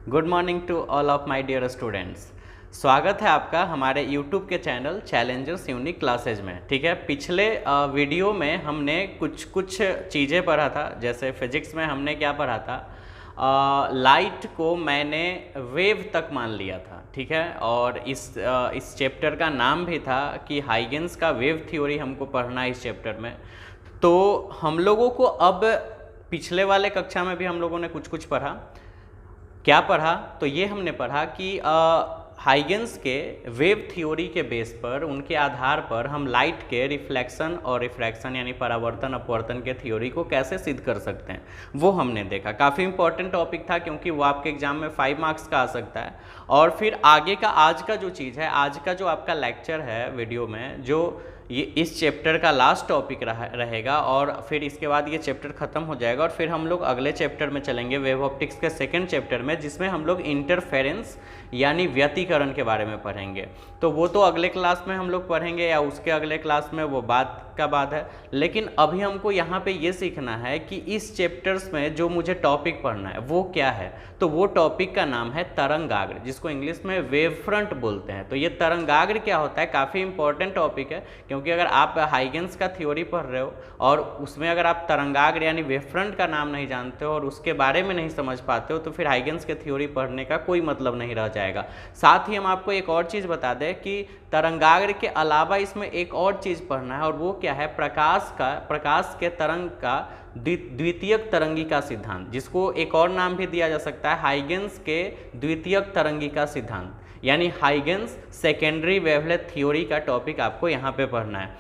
Good morning to all of my dear students. स्वागत है आपका हमारे यूट्यूब के चैनल चैलेंजर्स यूनिक क्लासेज में। ठीक है, पिछले वीडियो में हमने कुछ चीज़ें पढ़ा था। जैसे फिजिक्स में हमने क्या पढ़ा था, लाइट को मैंने वेव तक मान लिया था। ठीक है, और इस चैप्टर का नाम भी था कि हाइगेंस का वेव थ्योरी हमको पढ़ना है इस चैप्टर में। तो हम लोगों को अब पिछले वाले कक्षा में भी हम लोगों ने कुछ पढ़ा। क्या पढ़ा? तो ये हमने पढ़ा कि हाइगेंस के वेव थ्योरी के बेस पर, उनके आधार पर हम लाइट के रिफ्लेक्शन और रिफ्रैक्शन यानी परावर्तन अपवर्तन के थ्योरी को कैसे सिद्ध कर सकते हैं, वो हमने देखा। काफ़ी इंपॉर्टेंट टॉपिक था क्योंकि वो आपके एग्जाम में 5 मार्क्स का आ सकता है। और फिर आगे का आज का जो चीज़ है, आज का जो आपका लेक्चर है वीडियो में, जो ये इस चैप्टर का लास्ट टॉपिक रहेगा और फिर इसके बाद ये चैप्टर ख़त्म हो जाएगा और फिर हम लोग अगले चैप्टर में चलेंगे, वेव ऑप्टिक्स के सेकंड चैप्टर में, जिसमें हम लोग इंटरफेरेंस यानी व्यतिकरण के बारे में पढ़ेंगे। तो वो तो अगले क्लास में हम लोग पढ़ेंगे या उसके अगले क्लास में, वो बात का बात है। लेकिन अभी हमको यहाँ पे ये सीखना है कि इस चैप्टर्स में जो मुझे टॉपिक पढ़ना है वो क्या है। तो वो टॉपिक का नाम है तरंगाग्र, जिसको इंग्लिश में वेव फ्रंट बोलते हैं। तो ये तरंगाग्र क्या होता है, काफ़ी इंपॉर्टेंट टॉपिक है, क्योंकि अगर आप हाइगेंस का थ्योरी पढ़ रहे हो और उसमें अगर आप तरंगाग्र यानी वेव फ्रंट का नाम नहीं जानते हो और उसके बारे में नहीं समझ पाते हो, तो फिर हाइगेंस के थ्योरी पढ़ने का कोई मतलब नहीं रह जाएगा। साथ ही हम आपको एक और चीज़ बता दें कि तरंगाग्र के अलावा इसमें एक और चीज़ पढ़ना है, और वो क्या है, प्रकाश के तरंग का द्वितीयक तरंगिका सिद्धांत, जिसको एक और नाम भी दिया जा सकता है हाइगेंस के द्वितीयक तरंगिका सिद्धांत, यानी हाइगेंस सेकेंडरी वेवलेट थ्योरी का टॉपिक आपको यहाँ पे पढ़ना है।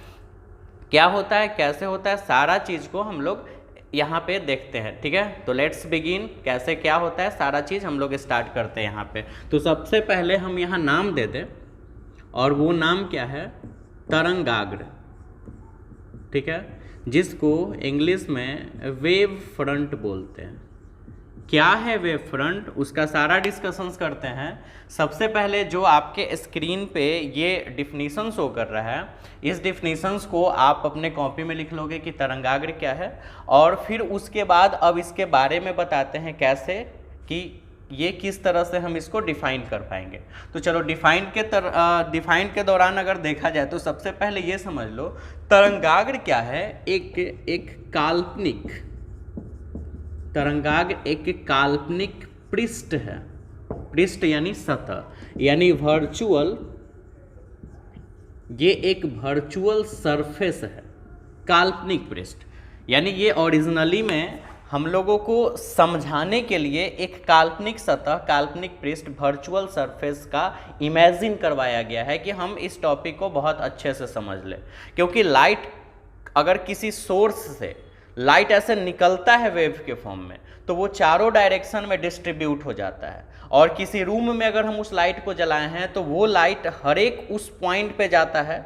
क्या होता है, कैसे होता है, सारा चीज़ को हम लोग यहाँ पे देखते हैं। ठीक है, तो लेट्स बिगिन। कैसे क्या होता है, सारा चीज़ हम लोग स्टार्ट करते हैं यहाँ पे। तो सबसे पहले हम यहाँ नाम दे दें, और वो नाम क्या है, तरंगाग्र। ठीक है, जिसको इंग्लिश में वेव फ्रंट बोलते हैं। क्या है वेव फ्रंट, उसका सारा डिस्कशंस करते हैं। सबसे पहले जो आपके स्क्रीन पे ये डिफिनीशन शो कर रहा है, इस डिफिनीशंस को आप अपने कॉपी में लिख लोगे कि तरंगाग्र क्या है, और फिर उसके बाद अब इसके बारे में बताते हैं कैसे, कि ये किस तरह से हम इसको डिफाइन कर पाएंगे। तो चलो डिफाइन के दौरान अगर देखा जाए तो सबसे पहले ये समझ लो, तरंगाग्र क्या है, एक काल्पनिक तरंगाग्र एक काल्पनिक पृष्ठ है। पृष्ठ यानी सतह, यानी वर्चुअल, ये एक वर्चुअल सरफेस है, काल्पनिक पृष्ठ। यानी ये ओरिजिनली में हम लोगों को समझाने के लिए एक काल्पनिक सतह, काल्पनिक पृष्ठ, वर्चुअल सरफेस का इमेजिन करवाया गया है कि हम इस टॉपिक को बहुत अच्छे से समझ लें। क्योंकि लाइट, अगर किसी सोर्स से लाइट ऐसे निकलता है वेव के फॉर्म में, तो वो चारों डायरेक्शन में डिस्ट्रीब्यूट हो जाता है। और किसी रूम में अगर हम उस लाइट को जलाए हैं तो वो लाइट हर एक उस पॉइंट पे जाता है,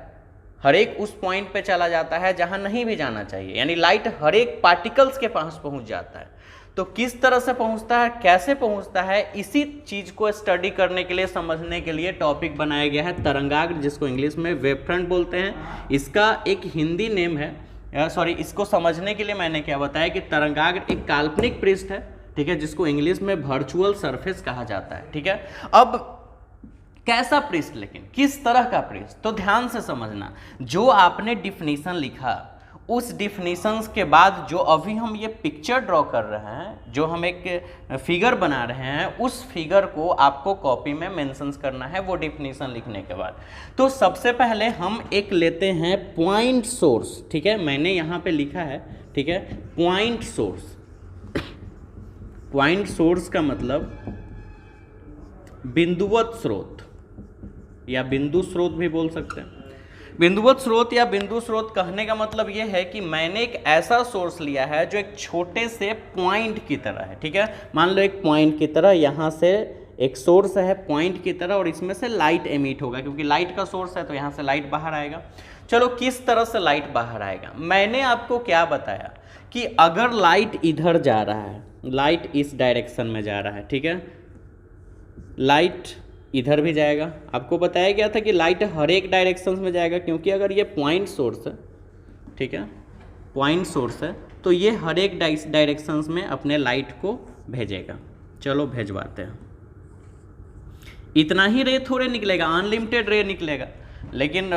हर एक उस पॉइंट पे चला जाता है जहां नहीं भी जाना चाहिए। यानी लाइट हर एक पार्टिकल्स के पास पहुंच जाता है। तो किस तरह से पहुंचता है, कैसे पहुंचता है, इसी चीज को स्टडी करने के लिए, समझने के लिए टॉपिक बनाया गया है तरंगाग्र, जिसको इंग्लिश में वेव फ्रंट बोलते हैं। इसका एक हिंदी नेम है, इसको समझने के लिए मैंने क्या बताया कि तरंगाग्र एक काल्पनिक पृष्ठ है। ठीक है, जिसको इंग्लिश में वर्चुअल सरफेस कहा जाता है। ठीक है, अब कैसा पृष्ठ, लेकिन किस तरह का पृष्ठ, तो ध्यान से समझना। जो आपने डिफिनीशन लिखा, उस डिफिनीशंस के बाद जो अभी हम ये पिक्चर ड्रॉ कर रहे हैं, जो हम एक फिगर बना रहे हैं, उस फिगर को आपको कॉपी में मेंशंस करना है वो डिफिनीशन लिखने के बाद। तो सबसे पहले हम एक लेते हैं पॉइंट सोर्स। ठीक है, मैंने यहाँ पे लिखा है, ठीक है, पॉइंट सोर्स। पॉइंट सोर्स का मतलब बिंदुवत स्रोत या बिंदु स्रोत भी बोल सकते हैं। बिंदुवत स्रोत या बिंदु स्रोत कहने का मतलब यह है कि मैंने एक ऐसा सोर्स लिया है जो एक छोटे से पॉइंट की तरह है। ठीक है, मान लो एक पॉइंट की तरह, यहाँ से एक सोर्स है पॉइंट की तरह, और इसमें से लाइट एमिट होगा, क्योंकि लाइट का सोर्स है तो यहाँ से लाइट बाहर आएगा। चलो, किस तरह से लाइट बाहर आएगा, मैंने आपको क्या बताया कि अगर लाइट इधर जा रहा है, लाइट इस डायरेक्शन में जा रहा है, ठीक है, लाइट इधर भी जाएगा। आपको बताया गया था कि लाइट हर एक डायरेक्शन में जाएगा, क्योंकि अगर ये पॉइंट सोर्स है, ठीक है, पॉइंट सोर्स है, तो ये हर एक डायरेक्शंस में अपने लाइट को भेजेगा। चलो भेजवाते हैं। इतना ही रे थोड़े निकलेगा, अनलिमिटेड रे निकलेगा। लेकिन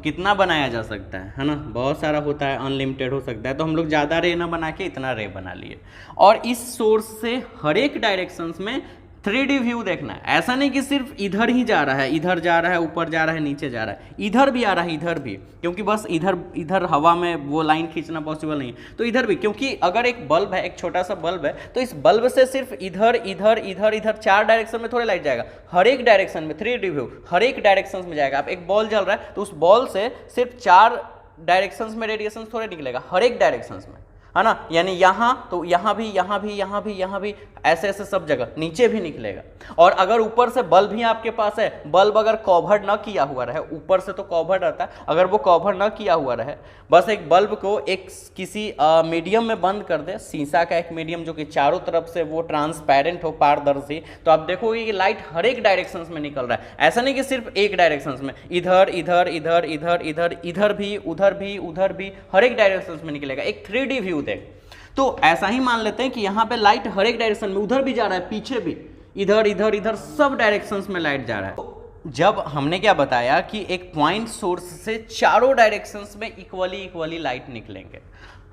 कितना बनाया जा सकता है ना, बहुत सारा होता है, अनलिमिटेड हो सकता है। तो हम लोग ज़्यादा रे ना बना के इतना रे बना लिए। और इस सोर्स से हर एक डायरेक्शंस में 3D व्यू देखना है। ऐसा नहीं कि सिर्फ इधर ही जा रहा है, इधर जा रहा है, ऊपर जा रहा है, नीचे जा रहा है, इधर भी आ रहा है, इधर भी, क्योंकि बस इधर इधर हवा में वो लाइन खींचना पॉसिबल नहीं है, तो इधर भी, क्योंकि अगर एक बल्ब है, एक छोटा सा बल्ब है, तो इस बल्ब से सिर्फ इधर इधर इधर इधर 4 डायरेक्शन में थोड़े लाइट जाएगा, हर एक डायरेक्शन में 3D व्यू हर एक डायरेक्शन में जाएगा। आप एक बॉल जल रहा है तो उस बॉल से सिर्फ 4 डायरेक्शंस में रेडिएशन थोड़े निकलेगा, हर एक डायरेक्शंस में, है ना। यानी यहाँ तो यहाँ भी, यहाँ भी, यहाँ भी, यहाँ भी, ऐसे ऐसे सब जगह, नीचे भी निकलेगा। और अगर ऊपर से बल्ब ही आपके पास है, बल्ब अगर कवर्ड ना किया हुआ रहे, ऊपर से तो कवर्ड रहता है, अगर वो कवर ना किया हुआ रहे, बस एक बल्ब को एक किसी मीडियम में बंद कर दे, शीशा का एक मीडियम जो कि चारों तरफ से वो ट्रांसपेरेंट हो, पारदर्शी, तो आप देखोगे कि लाइट हर एक डायरेक्शन में निकल रहा है। ऐसा नहीं कि सिर्फ एक डायरेक्शन में, इधर इधर इधर इधर इधर इधर भी, उधर भी, उधर भी, हर एक डायरेक्शन में निकलेगा, एक 3D व्यू देख। तो ऐसा ही मान लेते हैं कि यहाँ पे लाइट हर एक डायरेक्शन में, उधर भी जा रहा है, पीछे भी, इधर इधर इधर सब डायरेक्शंस में लाइट जा रहा है। तो जब हमने क्या बताया कि एक पॉइंट सोर्स से चारों डायरेक्शंस में इक्वली लाइट निकलेंगे,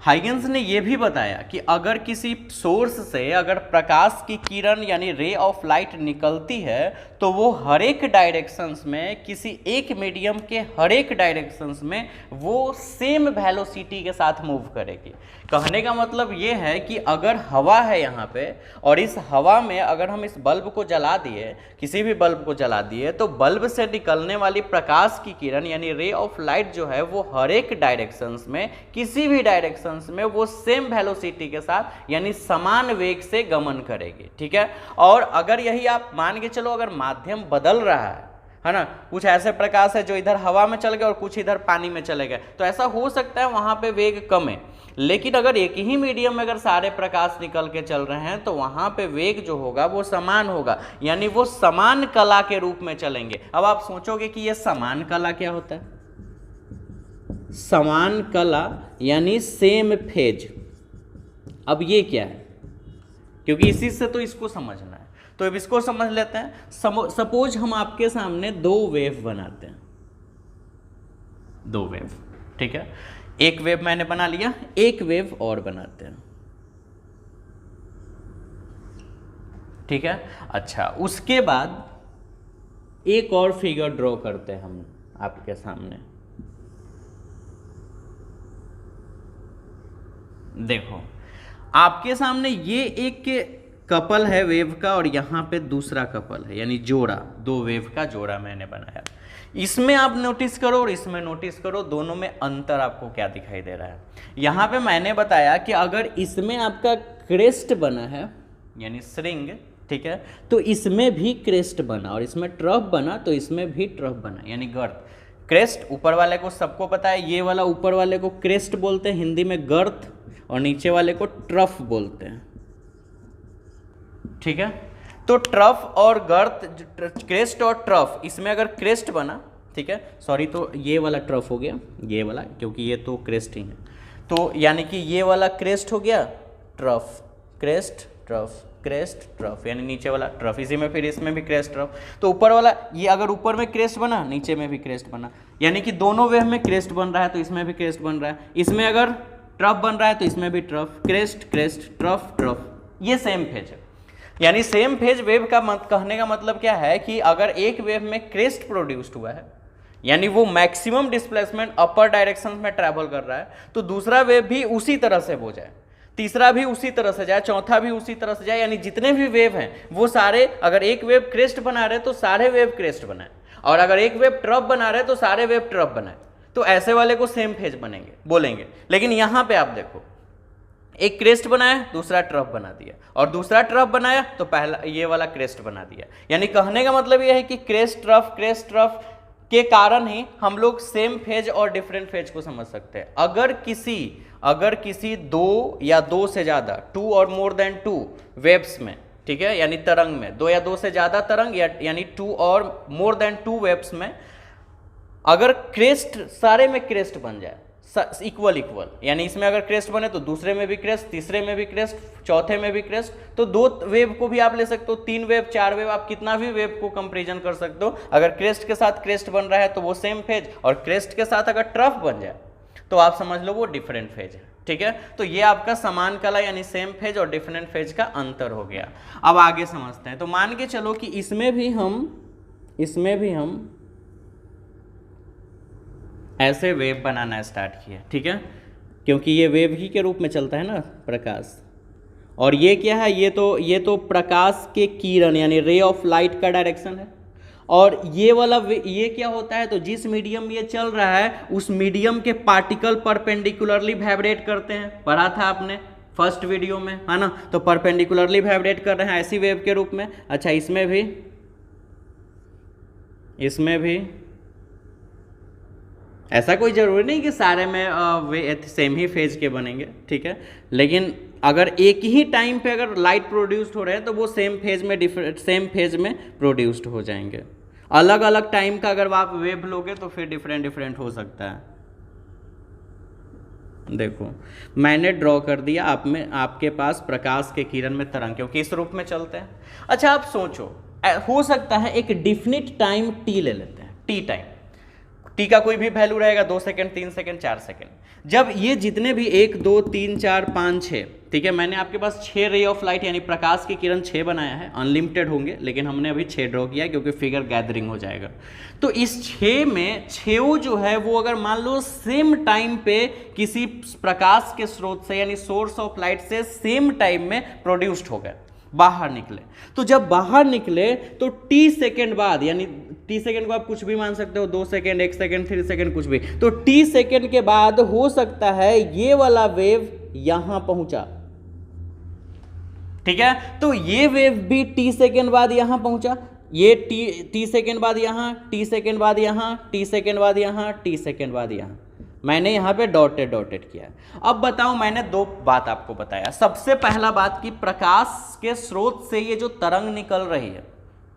हाइगेंस ने यह भी बताया कि अगर किसी सोर्स से अगर प्रकाश की किरण यानी रे ऑफ लाइट निकलती है तो वो हर एक डायरेक्शंस में, किसी एक मीडियम के हर एक डायरेक्शंस में वो सेम वेलोसिटी के साथ मूव करेगी। कहने का मतलब ये है कि अगर हवा है यहाँ पे और इस हवा में अगर हम इस बल्ब को जला दिए, किसी भी बल्ब को जला दिए, तो बल्ब से निकलने वाली प्रकाश की किरण यानी रे ऑफ लाइट जो है वो हर एक डायरेक्शंस में, किसी भी डायरेक्शंस में वो सेम वेलोसिटी के साथ यानी समान वेग से गमन करेगी। ठीक है। और अगर यही आप मान के चलो, अगर माध्यम बदल रहा है ना, कुछ ऐसे प्रकाश है जो इधर हवा में चल गए और कुछ इधर पानी में चले गए, तो ऐसा हो सकता है वहां पे वेग कम है। लेकिन अगर एक ही मीडियम में अगर सारे प्रकाश निकल के चल रहे हैं तो वहां पे वेग जो होगा वो समान होगा, यानी वो समान कला के रूप में चलेंगे। अब आप सोचोगे कि ये समान कला क्या होता है? समान कला यानी सेम फेज। अब ये क्या है? क्योंकि इसी से तो इसको समझना है, तो अब इसको समझ लेते हैं। सपोज हम आपके सामने 2 वेव बनाते हैं, 2 वेव, ठीक है। एक वेव मैंने बना लिया, एक वेव और बनाते हैं, ठीक है। अच्छा, उसके बाद एक और फिगर ड्रॉ करते हैं हम आपके सामने। देखो, आपके सामने ये एक कपल है वेव का और यहाँ पे दूसरा कपल है, यानी जोड़ा, 2 वेव का जोड़ा मैंने बनाया। इसमें आप नोटिस करो और इसमें नोटिस करो, दोनों में अंतर आपको क्या दिखाई दे रहा है। यहाँ पे मैंने बताया कि अगर इसमें आपका क्रेस्ट बना है यानी श्रिंग, ठीक है, तो इसमें भी क्रेस्ट बना, और इसमें ट्रफ बना तो इसमें भी ट्रफ बना, यानी गर्त। क्रेस्ट ऊपर वाले को सबको पता है, ये वाला ऊपर वाले को क्रेस्ट बोलते हैं हिंदी में गर्त, और नीचे वाले को ट्रफ बोलते हैं, ठीक है। तो ट्रफ और गर्त, क्रेस्ट और ट्रफ, इसमें अगर क्रेस्ट बना, ठीक है, सॉरी, तो ये वाला ट्रफ हो गया, ये वाला, क्योंकि ये तो क्रेस्ट ही है, तो यानी कि ये वाला क्रेस्ट हो गया, trough, crest, trough, crest, trough, यानी नीचे वाला ट्रफ। इसी में फिर इसमें भी क्रेस्ट, ट्रफ। तो ऊपर वाला ये अगर ऊपर में क्रेस्ट बना, नीचे में भी क्रेस्ट बना, यानी कि दोनों वेव में क्रेस्ट बन रहा है, तो इसमें भी क्रेस्ट बन रहा है। इसमें अगर ट्रफ बन रहा है तो इसमें भी trough, crest, crest, trough, trough, ये सेम फेज है। यानी सेम फेज वेव का कहने का मतलब क्या है कि अगर एक वेव में क्रेस्ट प्रोड्यूस्ड हुआ है, यानी वो मैक्सिमम डिस्प्लेसमेंट अपर डायरेक्शन में ट्रैवल कर रहा है, तो दूसरा वेव भी उसी तरह से हो जाए, तीसरा भी उसी तरह से जाए, चौथा भी उसी तरह से जाए, यानी जितने भी वेव हैं वो सारे, अगर एक वेव क्रेस्ट बना रहे तो सारे वेव क्रेस्ट बनाए, और अगर एक वेव ट्रफ बना रहे तो सारे वेव ट्रफ बनाए, तो ऐसे वाले को सेम फेज बनेंगे बोलेंगे। लेकिन यहाँ पे आप देखो, एक क्रेस्ट बनाया, दूसरा ट्रफ बना दिया, और दूसरा ट्रफ बनाया तो पहला ये वाला क्रेस्ट बना दिया। यानी कहने का मतलब यह है कि क्रेस्ट ट्रफ के कारण ही हम लोग सेम फेज और डिफरेंट फेज को समझ सकते हैं। अगर किसी 2 या 2 से ज्यादा, 2 और मोर देन 2 वेव्स में, ठीक है, यानी तरंग में 2 या 2 से ज्यादा तरंग, यानी 2 और मोर देन 2 वेव्स में अगर क्रेस्ट, सारे में क्रेस्ट बन जाए, इक्वल इक्वल, यानी इसमें अगर क्रेस्ट बने तो दूसरे में भी क्रेस्ट, तीसरे में भी क्रेस्ट, चौथे में भी क्रेस्ट, तो 2 वेव को भी आप ले सकते हो, 3 वेव, 4 वेव, आप कितना भी वेव को कंपेरिजन कर सकते हो। अगर क्रेस्ट के साथ क्रेस्ट बन रहा है तो वो सेम फेज, और क्रेस्ट के साथ अगर ट्रफ बन जाए तो आप समझ लो वो डिफरेंट फेज है। ठीक है, तो ये आपका समान कला यानी सेम फेज और डिफरेंट फेज का अंतर हो गया। अब आगे समझते हैं। तो मान के चलो कि इसमें भी हम ऐसे वेव बनाना स्टार्ट किया। ठीक है, क्योंकि ये वेव ही के रूप में चलता है ना प्रकाश, और ये क्या है, ये तो प्रकाश के किरण यानी रे ऑफ लाइट का डायरेक्शन है। और ये वाला ये क्या होता है, तो जिस मीडियम में ये चल रहा है उस मीडियम के पार्टिकल परपेंडिकुलरली वाइब्रेट करते हैं, पढ़ा था आपने फर्स्ट वीडियो में, है ना। तो परपेंडिकुलरली वाइब्रेट कर रहे हैं ऐसी वेव के रूप में। अच्छा, इसमें भी ऐसा कोई जरूरी नहीं कि सारे में वे सेम ही फेज के बनेंगे। ठीक है, लेकिन अगर एक ही टाइम पे अगर लाइट प्रोड्यूस्ड हो रहे हैं तो वो सेम फेज में प्रोड्यूस्ड हो जाएंगे। अलग अलग टाइम का अगर आप वेव लोगे तो फिर डिफरेंट हो सकता है। देखो मैंने ड्रॉ कर दिया आपके पास प्रकाश के किरण में तरंग, क्योंकि इस रूप में चलते हैं। अच्छा, आप सोचो, हो सकता है एक डिफिनिट टाइम टी ले लेते हैं, टी टाइम, टी का कोई भी वैल्यू रहेगा, 2 सेकंड, 3 सेकंड, 4 सेकंड। जब ये जितने भी 1 2 3 4 5 6, ठीक है, मैंने आपके पास 6 रे ऑफ लाइट यानी प्रकाश की किरण 6 बनाया है, अनलिमिटेड होंगे, लेकिन हमने अभी 6 ड्रॉ किया है क्योंकि फिगर गैदरिंग हो जाएगा। तो इस 6 में 6 जो है वो अगर मान लो सेम टाइम पे किसी प्रकाश के स्रोत से यानी सोर्स ऑफ लाइट से सेम टाइम में प्रोड्यूस्ड हो गए, बाहर निकले, तो जब बाहर निकले तो टी सेकेंड बाद, यानी टी सेकेंड को आप कुछ भी मान सकते हो, 2 सेकेंड, 1 सेकेंड, 3 सेकेंड, कुछ भी, तो टी सेकेंड के बाद हो सकता है ये वाला वेव यहां पहुंचा। ठीक है, तो ये वेव भी टी सेकेंड बाद यहां पहुंचा, ये टी सेकेंड बाद यहां, टी सेकेंड बाद यहां, टी सेकेंड बाद यहां, टी सेकेंड बाद यहां, मैंने यहाँ पे डॉटेड किया है। अब बताओ, मैंने 2 बात आपको बताया। सबसे पहला बात कि प्रकाश के स्रोत से ये जो तरंग निकल रही है,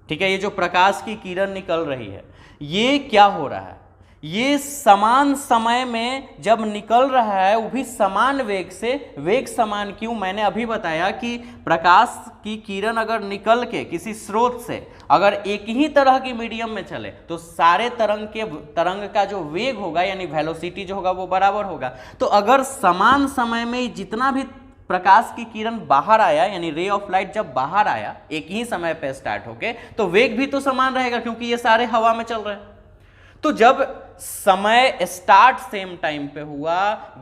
ठीक है, ये जो प्रकाश की किरण निकल रही है, ये क्या हो रहा है, ये समान समय में जब निकल रहा है वो भी समान वेग से। वेग समान क्यों, मैंने अभी बताया कि प्रकाश की किरण अगर निकल के किसी स्रोत से अगर एक ही तरह की मीडियम में चले तो सारे तरंग का जो वेग होगा यानी वेलोसिटी जो होगा वो बराबर होगा। तो अगर समान समय में जितना भी प्रकाश की किरण बाहर आया यानी रे ऑफ लाइट जब बाहर आया एक ही समय पे स्टार्ट होके, तो वेग भी तो समान रहेगा क्योंकि ये सारे हवा में चल रहे हैं। तो जब समय स्टार्ट सेम टाइम पे हुआ,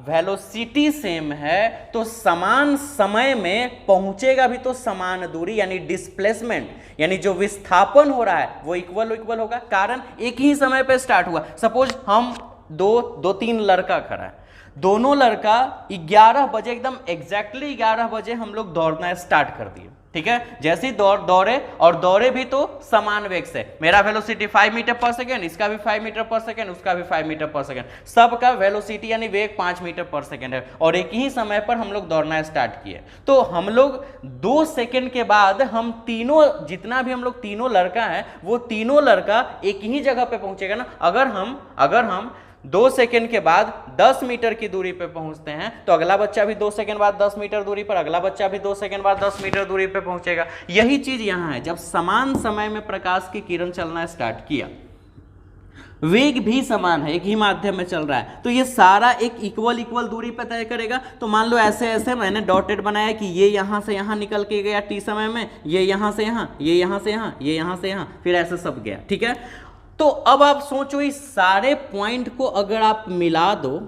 वेलोसिटी सेम है, तो समान समय में पहुंचेगा भी तो समान दूरी यानी डिस्प्लेसमेंट यानी जो विस्थापन हो रहा है वो इक्वल होगा। कारण एक ही समय पे स्टार्ट हुआ। सपोज हम दो तीन लड़का खड़ा है, दोनों लड़का 11 बजे एकदम एग्जैक्टली 11 बजे हम लोग दौड़ना स्टार्ट कर दिए। ठीक है, जैसे ही दौड़े भी तो समान वेग से। मेरा वेलोसिटी 5 मीटर पर सेकेंड, इसका भी 5 मीटर पर सेकेंड, उसका भी 5 मीटर पर सेकेंड, सबका वेलोसिटी यानी वेग 5 मीटर पर सेकेंड है और एक ही समय पर हम लोग दौड़ना स्टार्ट किए। तो हम लोग 2 सेकेंड के बाद हम तीनों, जितना भी हम लोग तीनों लड़का है वो तीनों लड़का एक ही जगह पे पहुंचेगा ना। अगर हम 2 सेकेंड के बाद 10 मीटर की दूरी पे पहुंचते हैं तो अगला बच्चा भी 2 सेकेंड बाद 10 मीटर दूरी पर, अगला बच्चा भी 2 सेकेंड बाद 10 मीटर दूरी पे पहुंचेगा। यही चीज यहां है, जब समान समय में प्रकाश की किरण चलना स्टार्ट किया, वेग भी समान है, एक ही माध्यम में चल रहा है, तो ये सारा एक इक्वल दूरी पे तय करेगा। तो मान लो ऐसे मैंने डॉटेड बनाया कि ये यहां से यहां निकल के गया टी समय में, ये यहां से यहां, ये यहां से यहां, ये यहां से यहां, फिर ऐसे सब गया। ठीक है, तो अब आप सोचो इस सारे पॉइंट को अगर आप मिला दो,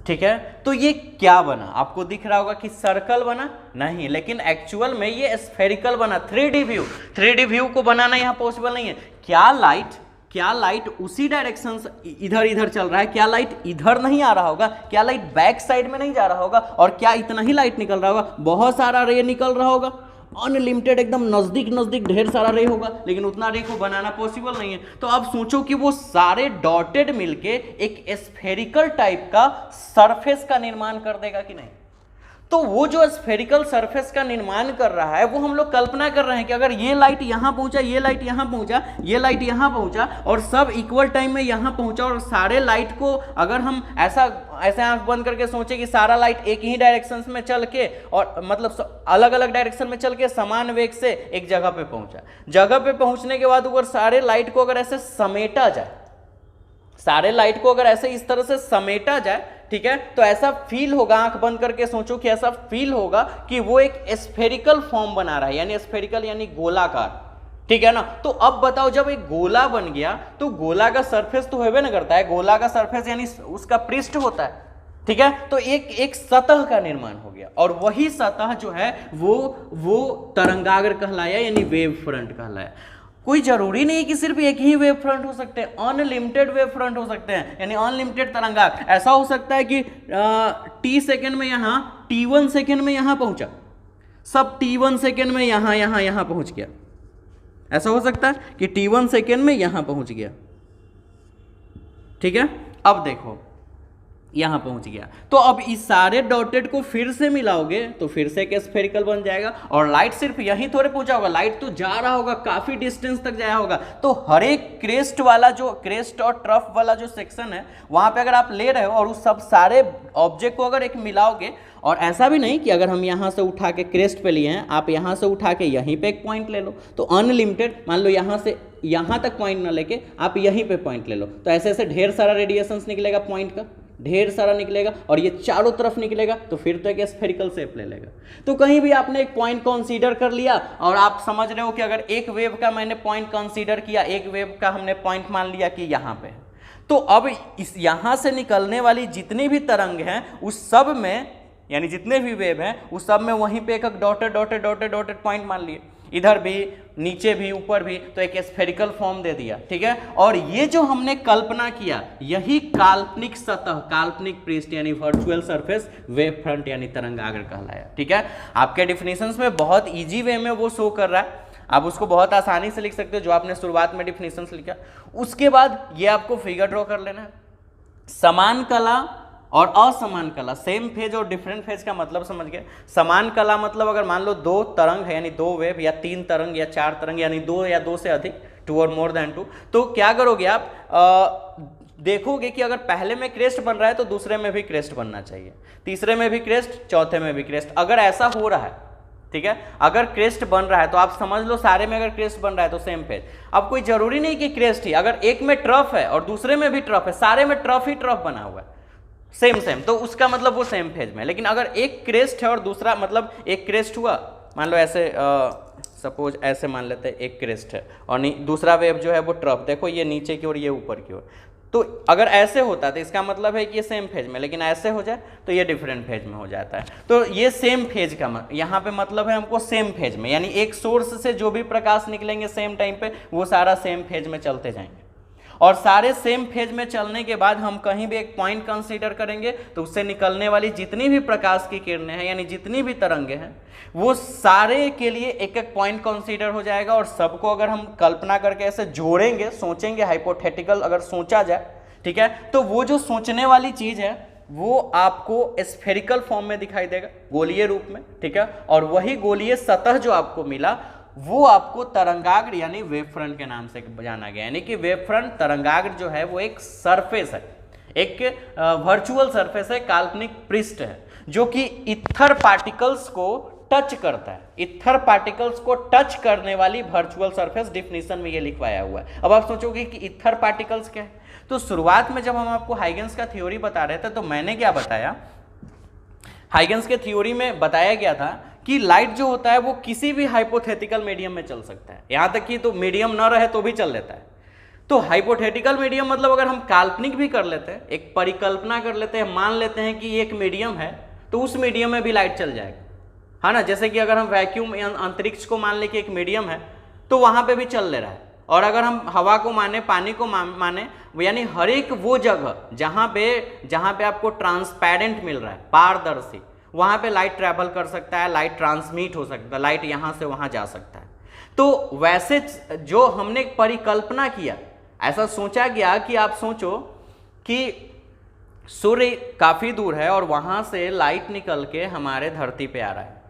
ठीक है, तो ये क्या बना? आपको दिख रहा होगा कि सर्कल बना नहीं, लेकिन एक्चुअल में ये स्फेरिकल बना। 3D व्यू को बनाना यहां पॉसिबल नहीं है। क्या लाइट उसी डायरेक्शन से इधर चल रहा है? क्या लाइट इधर नहीं आ रहा होगा? क्या लाइट बैक साइड में नहीं जा रहा होगा? और क्या इतना ही लाइट निकल रहा होगा? बहुत सारा रे निकल रहा होगा, अनलिमिटेड एकदम नजदीक ढेर सारा रे होगा, लेकिन उतना रे को बनाना पॉसिबल नहीं है। तो आप सोचो कि वो सारे डॉटेड मिलके एक स्फेरिकल टाइप का सरफेस का निर्माण कर देगा कि नहीं? तो वो जो स्फेरिकल सरफेस का निर्माण कर रहा है वो हम लोग कल्पना कर रहे हैं कि अगर ये लाइट यहाँ पहुंचा, ये लाइट यहाँ पहुंचा, ये लाइट यहाँ पहुंचा और सब इक्वल टाइम में यहाँ पहुंचा और सारे लाइट को अगर हम ऐसा ऐसे आंख बंद करके सोचे कि सारा लाइट एक ही डायरेक्शन में चल के और मतलब अलग अलग डायरेक्शन में चल के समान वेग से एक जगह पे पहुंचा, जगह पे पहुंचने के बाद अगर सारे लाइट को अगर ऐसे समेटा जाए, सारे लाइट को अगर ऐसे इस तरह से समेटा जाए, ठीक है, तो ऐसा फील होगा, आंख बंद करके सोचो कि ऐसा फील होगा कि वो एक स्फेरिकल फॉर्म बना रहा है, यानी स्फेरिकल यानी गोलाकार, ठीक है ना। तो अब बताओ जब एक गोला बन गया तो गोला का सरफेस तो होबे ना करता है, गोला का सरफेस यानी उसका पृष्ठ होता है, ठीक है। तो एक सतह का निर्माण हो गया और वही सतह जो है वो तरंगाग्र कहलाया यानी वेव फ्रंट कहलाया। कोई जरूरी नहीं कि सिर्फ एक ही वेव फ्रंट हो सकते हैं, अनलिमिटेड वेव फ्रंट हो सकते हैं, यानी अनलिमिटेड तरंगाग्र। ऐसा हो सकता है कि t सेकेंड में यहाँ, t1 सेकेंड में यहाँ पहुंचा, सब t1 सेकेंड में यहाँ पहुंच गया। ऐसा हो सकता है कि t1 सेकेंड में यहाँ पहुंच गया, ठीक है। अब देखो यहां पहुंच गया, तो अब इस सारे डॉटेड को फिर से मिलाओगे तो फिर से एक स्फेरिकल बन जाएगा और लाइट सिर्फ यहीं थोड़े पहुंचा होगा, लाइट तो जा रहा होगा, काफी डिस्टेंस तक जाया होगा। तो हर एक क्रेस्ट वाला जो क्रेस्ट और ट्रफ वाला जो सेक्शन है वहां पे अगर आप ले रहे हो और उस सब सारे ऑब्जेक्ट को अगर एक मिलाओगे, और ऐसा भी नहीं कि अगर हम यहां से उठा के क्रेस्ट पे लिए हैं, आप यहां से उठा के यहीं पे एक पॉइंट ले लो, तो अनलिमिटेड, मान लो यहां से यहां तक पॉइंट ना लेके आप यहीं पे पॉइंट ले लो, तो ऐसे ऐसे ढेर सारा रेडिएशंस निकलेगा, पॉइंट का ढेर सारा निकलेगा और ये चारों तरफ निकलेगा, तो फिर तो एक स्फेरिकल शेप ले लेगा। तो कहीं भी आपने एक पॉइंट कंसीडर कर लिया और आप समझ रहे हो कि अगर एक वेव का मैंने पॉइंट कंसीडर किया, एक वेव का हमने पॉइंट मान लिया कि यहाँ पे, तो अब इस यहाँ से निकलने वाली जितनी भी तरंग हैं उस सब में, यानी जितने भी वेव हैं उस सब में वहीं पे एक dotted dotted dotted dotted point मान लिए, इधर भी, नीचे भी, ऊपर भी, तो एक स्फेरिकल फॉर्म दे दिया, ठीक है। और ये जो हमने कल्पना किया यही काल्पनिक सतह, काल्पनिक पृष्ठ यानी वर्चुअल सरफेस वेव फ्रंट यानी तरंगाग्र कहलाया, ठीक है। आपके डिफिनेशंस में बहुत इजी वे में वो शो कर रहा है, आप उसको बहुत आसानी से लिख सकते हो जो आपने शुरुआत में डिफिनेशंस लिखा। उसके बाद ये आपको फिगर ड्रॉ कर लेना है, समान कला और असमान कला, सेम फेज और डिफरेंट फेज का मतलब समझ गए। समान कला मतलब अगर मान लो दो तरंग है यानी दो वेव या तीन तरंग या चार तरंग यानी दो या दो से अधिक, टू और मोर देन टू, तो क्या करोगे आप, देखोगे कि अगर पहले में क्रेस्ट बन रहा है तो दूसरे में भी क्रेस्ट बनना चाहिए, तीसरे में भी क्रेस्ट, चौथे में भी क्रेस्ट। अगर ऐसा हो रहा है, ठीक है, अगर क्रेस्ट बन रहा है तो आप समझ लो सारे में अगर क्रेस्ट बन रहा है तो सेम फेज। अब कोई जरूरी नहीं कि क्रेस्ट ही, अगर एक में ट्रफ है और दूसरे में भी ट्रफ है, सारे में ट्रफ ही ट्रफ बना हुआ है, सेम, तो उसका मतलब वो सेम फेज में। लेकिन अगर एक क्रेस्ट है और दूसरा, मतलब एक क्रेस्ट हुआ, मान लो ऐसे सपोज ऐसे मान लेते हैं एक क्रेस्ट है और दूसरा वेव जो है वो ट्रफ, देखो ये नीचे की ओर ये ऊपर की ओर, तो अगर ऐसे होता है तो इसका मतलब है कि ये सेम फेज में, लेकिन ऐसे हो जाए तो ये डिफरेंट फेज में हो जाता है। तो ये सेम फेज का यहाँ पे मतलब है हमको सेम फेज में, यानी एक सोर्स से जो भी प्रकाश निकलेंगे सेम टाइम पे वो सारा सेम फेज में चलते जाएंगे, और सारे सेम फेज में चलने के बाद हम कहीं भी एक पॉइंट कंसीडर करेंगे तो उससे निकलने वाली जितनी भी प्रकाश की किरणें हैं यानी जितनी भी तरंगे हैं वो सारे के लिए एक एक पॉइंट कंसीडर हो जाएगा। और सबको अगर हम कल्पना करके ऐसे जोड़ेंगे, सोचेंगे, हाइपोथेटिकल अगर सोचा जाए, ठीक है, तो वो जो सोचने वाली चीज है वो आपको स्फेरिकल फॉर्म में दिखाई देगा, गोलीय रूप में, ठीक है। और वही गोलीय सतह जो आपको मिला वो आपको तरंगाग्र यानी वेव फ्रंट के नाम से जाना गया। यानी कि वेव फ्रंट, तरंगाग्र जो है वो एक सरफेस है, एक वर्चुअल सरफेस है, काल्पनिक पृष्ठ है जो कि इथर पार्टिकल्स को टच करता है। इथर पार्टिकल्स को टच करने वाली वर्चुअल सरफेस, डिफिनीशन में ये लिखवाया हुआ है। अब आप सोचोगे कि इथर पार्टिकल्स क्या है, तो शुरुआत में जब हम आपको हाइगेंस का थ्योरी बता रहे थे तो मैंने क्या बताया, हाइगेंस के थ्योरी में बताया गया था कि लाइट जो होता है वो किसी भी हाइपोथेटिकल मीडियम में चल सकता है, यहां तक कि तो मीडियम ना रहे तो भी चल लेता है। तो हाइपोथेटिकल मीडियम मतलब अगर हम काल्पनिक भी कर लेते हैं, एक परिकल्पना कर लेते हैं, मान लेते हैं कि एक मीडियम है तो उस मीडियम में भी लाइट चल जाएगा, है ना। जैसे कि अगर हम वैक्यूम अंतरिक्ष को मान ले कि एक मीडियम है तो वहां पे भी चल ले रहा है, और अगर हम हवा को माने, पानी को माने, यानी हर एक वो जगह जहां पे आपको ट्रांसपेरेंट मिल रहा है, पारदर्शी, वहां पे लाइट ट्रैवल कर सकता है, लाइट ट्रांसमिट हो सकता है, लाइट यहां से वहां जा सकता है। तो वैसे जो हमने परिकल्पना किया, ऐसा सोचा गया कि आप सोचो कि सूर्य काफ़ी दूर है और वहाँ से लाइट निकल के हमारे धरती पे आ रहा है।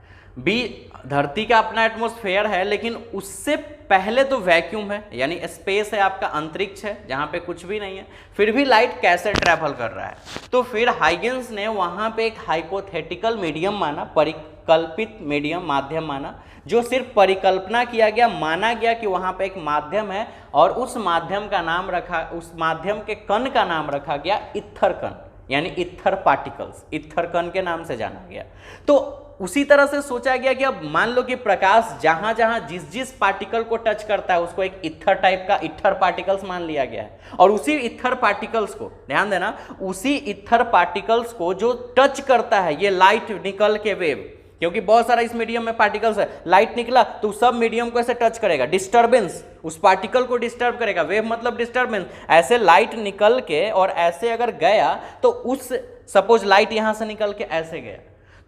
धरती का अपना एटमॉस्फेयर है, लेकिन उससे पहले तो वैक्यूम है, यानी स्पेस है, आपका अंतरिक्ष है जहाँ पे कुछ भी नहीं है, फिर भी लाइट कैसे ट्रैवल कर रहा है। तो फिर हाइगेंस ने वहाँ पे एक हाइपोथेटिकल मीडियम माना, परिकल्पित मीडियम माध्यम माना, जो सिर्फ परिकल्पना किया गया, माना गया कि वहाँ पे एक माध्यम है और उस माध्यम का नाम रखा, उस माध्यम के कण का नाम रखा गया इथर कण, यानी इथर पार्टिकल्स, इथर कण के नाम से जाना गया। तो उसी तरह से सोचा गया कि अब मान लो कि प्रकाश जहां जहां जिस जिस पार्टिकल को टच करता है उसको एक इथर टाइप का इथर पार्टिकल्स मान लिया गया है, और उसी इथर पार्टिकल्स को, ध्यान देना, उसी इथर पार्टिकल्स को जो टच करता है ये लाइट निकल के वेव, क्योंकि बहुत सारा इस मीडियम में पार्टिकल्स है, लाइट निकला तो सब मीडियम को ऐसे टच करेगा, डिस्टर्बेंस उस पार्टिकल को डिस्टर्ब करेगा, वेव मतलब डिस्टर्बेंस, ऐसे लाइट निकल के और ऐसे अगर गया तो उस, सपोज लाइट यहां से निकल के ऐसे गया,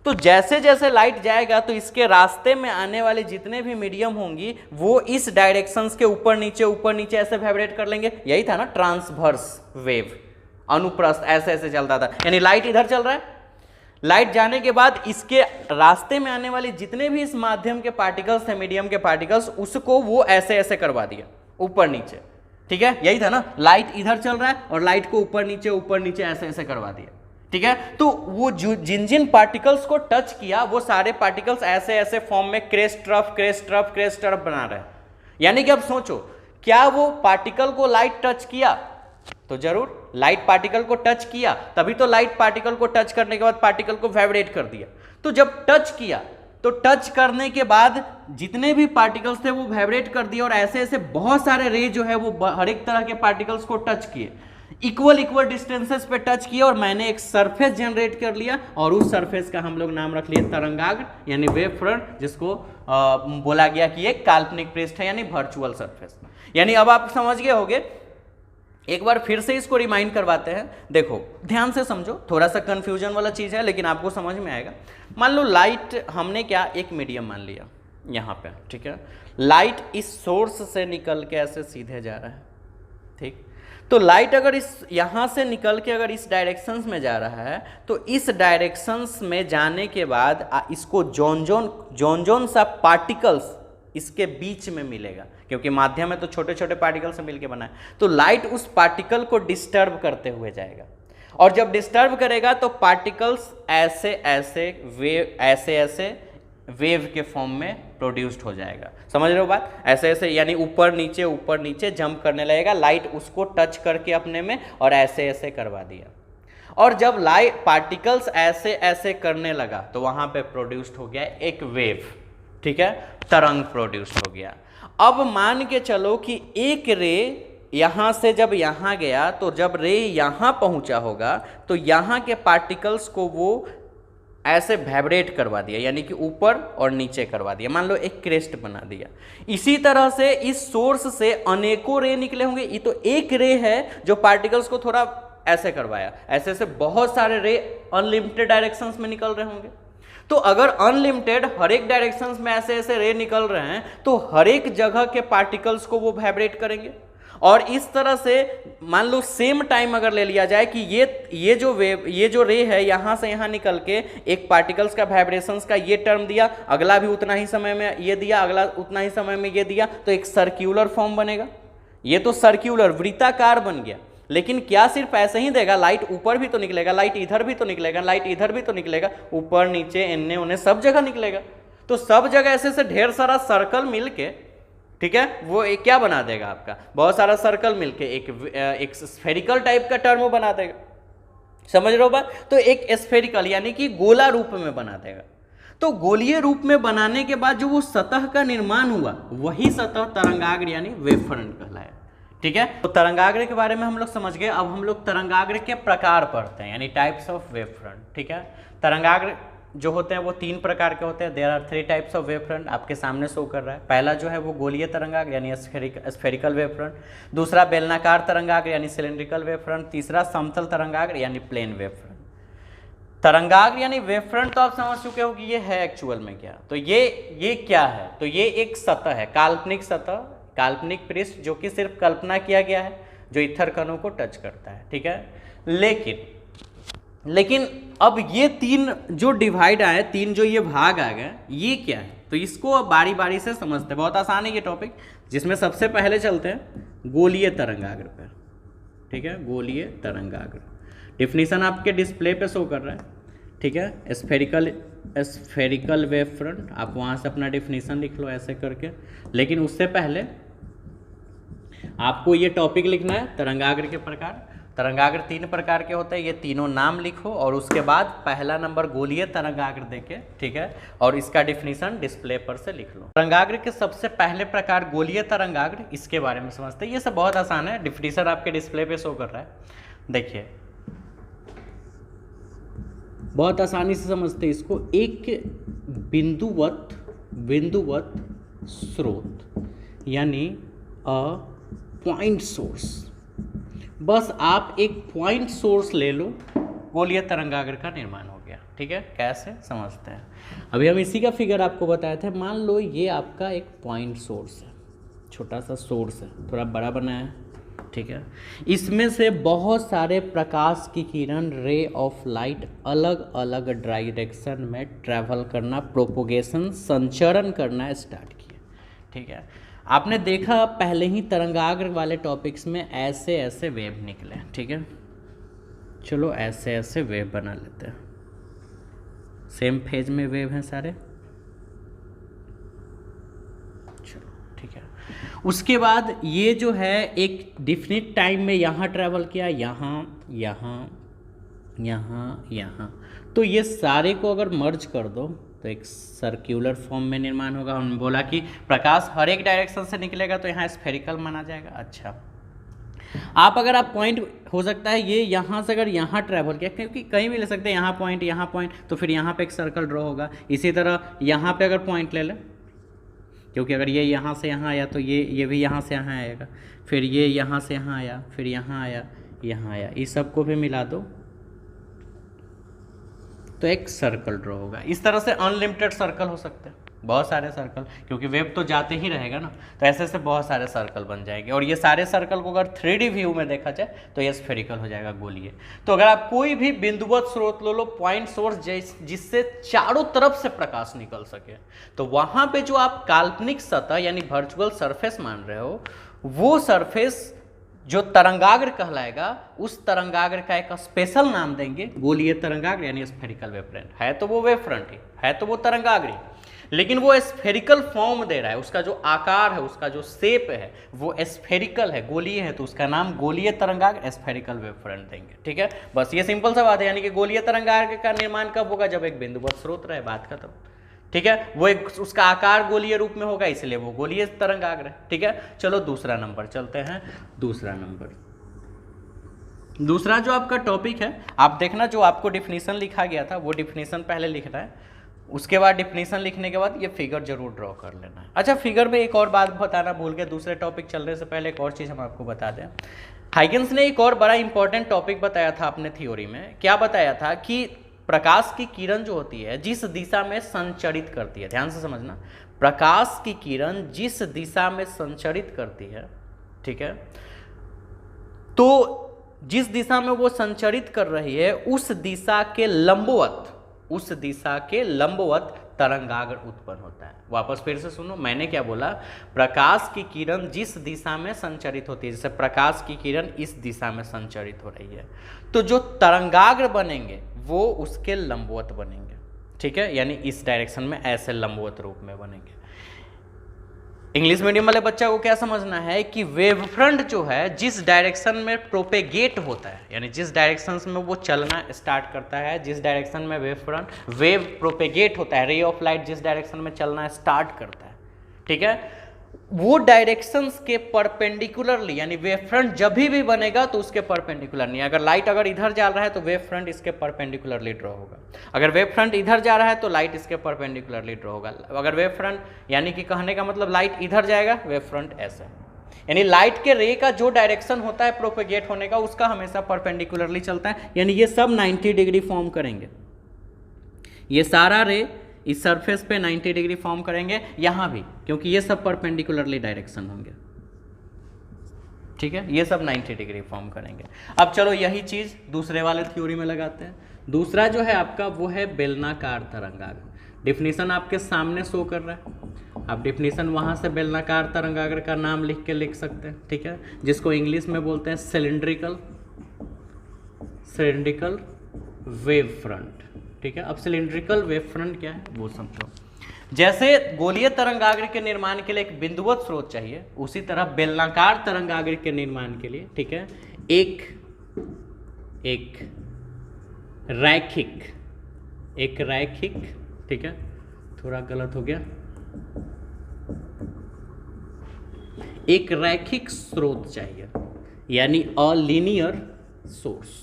तो जैसे जैसे लाइट जाएगा तो इसके रास्ते में आने वाले जितने भी मीडियम होंगी वो इस डायरेक्शंस के ऊपर नीचे ऐसे वाइब्रेट कर लेंगे। यही था ना ट्रांसवर्स वेव, अनुप्रस्थ ऐसे ऐसे चलता था, यानी लाइट इधर चल रहा है, लाइट जाने के बाद इसके रास्ते में आने वाले जितने भी इस माध्यम के पार्टिकल्स थे, मीडियम के पार्टिकल्स, उसको वो ऐसे ऐसे करवा दिया ऊपर नीचे, ठीक है, यही था ना, लाइट इधर चल रहा है और लाइट को ऊपर नीचे ऐसे ऐसे करवा दिया, ठीक है। तो वो जिन जिन पार्टिकल्स को टच किया वो सारे पार्टिकल्स ऐसे ऐसे फॉर्म में क्रेस्ट ट्रफ बना रहे हैं। यानी कि अब सोचो, क्या वो पार्टिकल को लाइट टच किया? तो जरूर लाइट पार्टिकल को टच किया, तभी तो लाइट पार्टिकल को टच करने के बाद पार्टिकल को वाइब्रेट कर दिया। तो जब टच किया तो टच करने के बाद जितने भी पार्टिकल्स थे वो वाइब्रेट कर दिए, और ऐसे ऐसे बहुत सारे रे जो है वो हर एक तरह के पार्टिकल्स को टच किए, इक्वल डिस्टेंसेस पे टच किया, और मैंने एक सरफेस जनरेट कर लिया, और उस सरफेस का हम लोग नाम रख लिए तरंगाग्र यानी वेव फ्रंट, जिसको बोला गया कि एक काल्पनिक पृष्ठ है यानी वर्चुअल सरफेस। यानी अब आप समझ गए होंगे, एक बार फिर से इसको रिमाइंड करवाते हैं। देखो ध्यान से समझो, थोड़ा सा कंफ्यूजन वाला चीज है लेकिन आपको समझ में आएगा। मान लो लाइट हमने क्या एक मीडियम मान लिया यहाँ पे, ठीक है, लाइट इस सोर्स से निकल के ऐसे सीधे जा रहा है, ठीक। तो लाइट अगर इस यहाँ से निकल के अगर इस डायरेक्शंस में जा रहा है तो इस डायरेक्शंस में जाने के बाद इसको जोन सा पार्टिकल्स इसके बीच में मिलेगा, क्योंकि माध्यम है तो छोटे छोटे पार्टिकल से मिलके बना है। तो लाइट उस पार्टिकल को डिस्टर्ब करते हुए जाएगा, और जब डिस्टर्ब करेगा तो पार्टिकल्स ऐसे ऐसे वेव के फॉर्म में प्रोड्यूस्ड हो जाएगा। समझ रहे हो बात? ऐसे ऐसे यानी ऊपर नीचे जंप करने लगेगा, लाइट उसको टच करके अपने में और ऐसे ऐसे करवा दिया। और जब लाइट पार्टिकल्स ऐसे ऐसे करने लगा तो वहां पे प्रोड्यूस्ड हो गया एक वेव, ठीक है, तरंग प्रोड्यूस्ड हो गया। अब मान के चलो कि एक रे यहां से जब यहां गया तो जब रे यहां पहुंचा होगा तो यहां के पार्टिकल्स को वो ऐसे वाइब्रेट करवा दिया, यानी कि ऊपर और नीचे करवा दिया, मान लो एक क्रेस्ट बना दिया। इसी तरह से इस सोर्स से अनेकों रे निकले होंगे। ये तो एक रे है जो पार्टिकल्स को थोड़ा ऐसे करवाया, ऐसे ऐसे बहुत सारे रे अनलिमिटेड डायरेक्शंस में निकल रहे होंगे। तो अगर अनलिमिटेड हर एक डायरेक्शंस में ऐसे ऐसे रे निकल रहे हैं तो हर एक जगह के पार्टिकल्स को वो वाइब्रेट करेंगे। और इस तरह से मान लो सेम टाइम अगर ले लिया जाए कि ये जो रे है यहाँ से यहाँ निकल के एक पार्टिकल्स का वाइब्रेशंस का ये टर्म दिया, अगला भी उतना ही समय में ये दिया, अगला उतना ही समय में ये दिया, तो एक सर्क्यूलर फॉर्म बनेगा। ये तो सर्क्यूलर वृत्ताकार बन गया। लेकिन क्या सिर्फ ऐसे ही देगा? लाइट ऊपर भी तो निकलेगा, लाइट इधर भी तो निकलेगा, लाइट इधर भी तो निकलेगा, ऊपर नीचे इन्ने उन्हें सब जगह निकलेगा। तो सब जगह ऐसे से ढेर सारा सर्कल मिलके, ठीक है, वो एक क्या बना देगा आपका, बहुत सारा सर्कल मिलके एक स्फेरिकल टाइप का टर्म बना देगा। समझ रहे हो बात? तो एक स्फेरिकल यानी कि गोला रूप में बना देगा। तो गोलीय रूप में बनाने के बाद जो वो सतह का निर्माण हुआ वही सतह तरंगाग्र यानी वेव फ्रंट कहलाया। ठीक है, तो तरंगाग्र के बारे में हम लोग समझ गए। अब हम लोग तरंगाग्र के प्रकार पढ़ते हैं, यानी टाइप्स ऑफ वेव फ्रंट। ठीक है, तरंगाग्र जो होते हैं वो 3 प्रकार के होते हैं। There are 3 types of wave front, आपके सामने शो कर रहा है। पहला जो है वो गोलीय तरंगाग्र यानी स्फेरिकल वेव फ्रंट, दूसरा बेलनाकार तरंगाग्र यानी सिलेंड्रिकल वेव फ्रंट, तीसरा समतल तरंगाग्र यानी प्लेन वेव फ्रंट। तरंगाग्र यानी वेव फ्रंट तो आप समझ चुके हो कि ये है एक्चुअल में क्या। तो ये क्या है? तो ये एक सतह है, काल्पनिक सतह, काल्पनिक पृष्ठ जो कि सिर्फ कल्पना किया गया है, जो इथर कणों को टच करता है। ठीक है, लेकिन लेकिन अब ये तीन जो डिवाइड आए, तीन जो ये भाग आ गए, ये क्या है, तो इसको अब बारी बारी से समझते हैं। बहुत आसान है ये टॉपिक, जिसमें सबसे पहले चलते हैं गोलीय तरंगाग्र पे। ठीक है, गोलीय तरंगाग्र डिफिनीशन आपके डिस्प्ले पे शो कर रहा है। ठीक है, स्फेरिकल वेव फ्रंट, आप वहाँ से अपना डिफिनीशन लिख लो ऐसे करके। लेकिन उससे पहले आपको ये टॉपिक लिखना है तरंगाग्र के प्रकार। तरंगाग्र तीन प्रकार के होते हैं, ये तीनों नाम लिखो और उसके बाद पहला नंबर गोलीय तरंगाग्र देके, ठीक है, और इसका डिफिनीशन डिस्प्ले पर से लिख लो। तरंगाग्र के सबसे पहले प्रकार गोलीय तरंगाग्र, इसके बारे में समझते हैं। ये सब बहुत आसान है, डिफिनीशन आपके डिस्प्ले पे शो कर रहा है। देखिए बहुत आसानी से समझते हैं इसको। एक बिंदुवत स्रोत यानी अ पॉइंट सोर्स, बस आप एक पॉइंट सोर्स ले लो, गोलीय तरंगाग्र का निर्माण हो गया। ठीक है, कैसे समझते हैं, अभी हम इसी का फिगर आपको बताए थे। मान लो ये आपका एक पॉइंट सोर्स है, छोटा सा सोर्स है, थोड़ा बड़ा बनाया है। ठीक है, इसमें से बहुत सारे प्रकाश की किरण, रे ऑफ लाइट अलग अलग डायरेक्शन में ट्रैवल करना, प्रोपोगेशन संचरण करना स्टार्ट किया। ठीक है, आपने देखा पहले ही तरंगाग्र वाले टॉपिक्स में ऐसे ऐसे वेव निकले। ठीक है, चलो ऐसे ऐसे वेव बना लेते हैं, सेम फेज में वेव हैं सारे। चलो ठीक है, उसके बाद ये जो है एक डिफिनिट टाइम में यहाँ ट्रैवल किया, यहाँ यहाँ यहाँ यहाँ, तो ये सारे को अगर मर्ज कर दो तो एक सर्क्यूलर फॉर्म में निर्माण होगा। हमने बोला कि प्रकाश हर एक डायरेक्शन से निकलेगा तो यहाँ स्फेरिकल माना जाएगा। अच्छा, आप अगर आप पॉइंट, हो सकता है ये यहाँ से अगर यहाँ ट्रैवल किया, क्योंकि कहीं भी ले सकते हैं, यहाँ पॉइंट, तो फिर यहाँ पे एक सर्कल ड्रॉ होगा। इसी तरह यहाँ पे अगर पॉइंट ले लें, क्योंकि अगर ये यहाँ से यहाँ आया तो ये भी यहाँ से यहाँ आएगा, फिर ये यहाँ से यहाँ आया, फिर यहाँ आया, यहाँ आया, इस सबको भी मिला दो तो एक सर्कल ड्रॉ होगा। इस तरह से अनलिमिटेड सर्कल हो सकते हैं, बहुत सारे सर्कल, क्योंकि वेव तो जाते ही रहेगा ना, तो ऐसे ऐसे बहुत सारे सर्कल बन जाएंगे। और ये सारे सर्कल को अगर 3D व्यू में देखा जाए तो ये स्फेरिकल हो जाएगा, गोलीय। तो अगर आप कोई भी बिंदुवत स्रोत ले लो, पॉइंट सोर्स, जिससे चारों तरफ से प्रकाश निकल सके, तो वहां पे जो आप काल्पनिक सतह यानी वर्चुअल सरफेस मान रहे हो, वो सरफेस जो तरंगाग्र कहलाएगा, उस तरंगाग्र का एक स्पेशल नाम देंगे गोलीय तरंगाग्र यानी स्फेरिकल वेव फ्रंट। है तो वो वेव फ्रंट ही है, तो वो तरंगाग्र ही, लेकिन वो स्फेरिकल फॉर्म दे रहा है, उसका जो आकार है, उसका जो शेप है वो स्फेरिकल है, गोलीय है, तो उसका नाम गोलीय तरंगाग्र स्फेरिकल वेव फ्रंट देंगे। ठीक है, बस ये सिंपल सा बात है। यानी कि गोलीय तरंगाग्र का निर्माण कब होगा, जब एक बिंदुवत स्रोत रहे, बात खत्म। ठीक है, वो एक उसका आकार गोलीय रूप में होगा, इसलिए वो गोलीय तरंगाग्र है। ठीक है, चलो दूसरा नंबर चलते हैं। दूसरा जो आपका टॉपिक है, आप देखना जो आपको डिफिनीशन लिखा गया था वो डिफिनीशन पहले लिखना है, उसके बाद डिफिनीशन लिखने के बाद ये फिगर जरूर ड्रॉ कर लेना है। अच्छा, फिगर में एक और बात बताना भूल गए, दूसरे टॉपिक चलने से पहले एक और चीज़ हम आपको बता दें। हाइगन्स ने एक और बड़ा इंपॉर्टेंट टॉपिक बताया था अपने थ्योरी में। क्या बताया था कि प्रकाश की किरण जो होती है जिस दिशा में संचरित करती है, ध्यान से समझना, प्रकाश की किरण जिस दिशा में संचरित करती है, ठीक है, तो जिस दिशा में वो संचरित कर रही है उस दिशा के लंबवत तरंगाग्र उत्पन्न होता है। वापस फिर से सुनो, मैंने क्या बोला, प्रकाश की किरण जिस दिशा में संचरित होती है, जैसे प्रकाश की किरण इस दिशा में संचरित हो रही है, तो जो तरंगाग्र बनेंगे वो उसके लंबवत बनेंगे। ठीक है, यानी इस डायरेक्शन में ऐसे लंबवत रूप में बनेंगे। इंग्लिश मीडियम वाले बच्चा को क्या समझना है कि वेव फ्रंट जो है जिस डायरेक्शन में प्रोपेगेट होता है, यानी जिस डायरेक्शन में वो चलना स्टार्ट करता है, जिस डायरेक्शन में वेव प्रोपेगेट होता है, रे ऑफ लाइट जिस डायरेक्शन में चलना स्टार्ट करता है, ठीक है, वो डायरेक्शंस के परपेंडिकुलरली, यानी वेव फ्रंट जब भी बनेगा तो उसके परपेंडिकुलर नहीं। अगर लाइट अगर इधर जा रहा है तो वेव फ्रंट इसके परपेंडिकुलरली ड्रॉ होगा, अगर वेव फ्रंट इधर जा रहा है तो लाइट इसके परपेंडिकुलरली ड्रॉ होगा। अगर वेव फ्रंट, यानी कि कहने का मतलब लाइट इधर जाएगा, वेव फ्रंट ऐसे, यानी लाइट के रे का जो डायरेक्शन होता है प्रोपेगेट होने का, उसका हमेशा परपेंडिकुलरली चलता है, यानी ये सब 90 डिग्री फॉर्म करेंगे। ये सारा रे इस सरफेस पे 90 डिग्री फॉर्म करेंगे, यहाँ भी, क्योंकि ये सब परपेंडिकुलरली डायरेक्शन होंगे। ठीक है, ये सब 90 डिग्री फॉर्म करेंगे। अब चलो यही चीज़ दूसरे वाले थ्योरी में लगाते हैं। दूसरा जो है आपका वो है बेलनाकार तरंगाग्र। डिफिनीशन आपके सामने शो कर रहा है, आप डिफिनीशन वहाँ से बेलनाकार तरंगाग्र का नाम लिख के लिख सकते हैं, ठीक है, जिसको इंग्लिश में बोलते हैं सिलिंड्रिकल वेव फ्रंट, ठीक है। अब सिलिंड्रिकल वेव फ्रंट क्या है वो समझो। जैसे गोलीय तरंगाग्र के निर्माण के लिए एक बिंदुवत स्रोत चाहिए, उसी तरह बेलनाकार तरंगाग्र के निर्माण के लिए, ठीक है, एक रैखिक, ठीक है, थोड़ा गलत हो गया, एक रैखिक स्रोत चाहिए, यानी अ लीनियर सोर्स।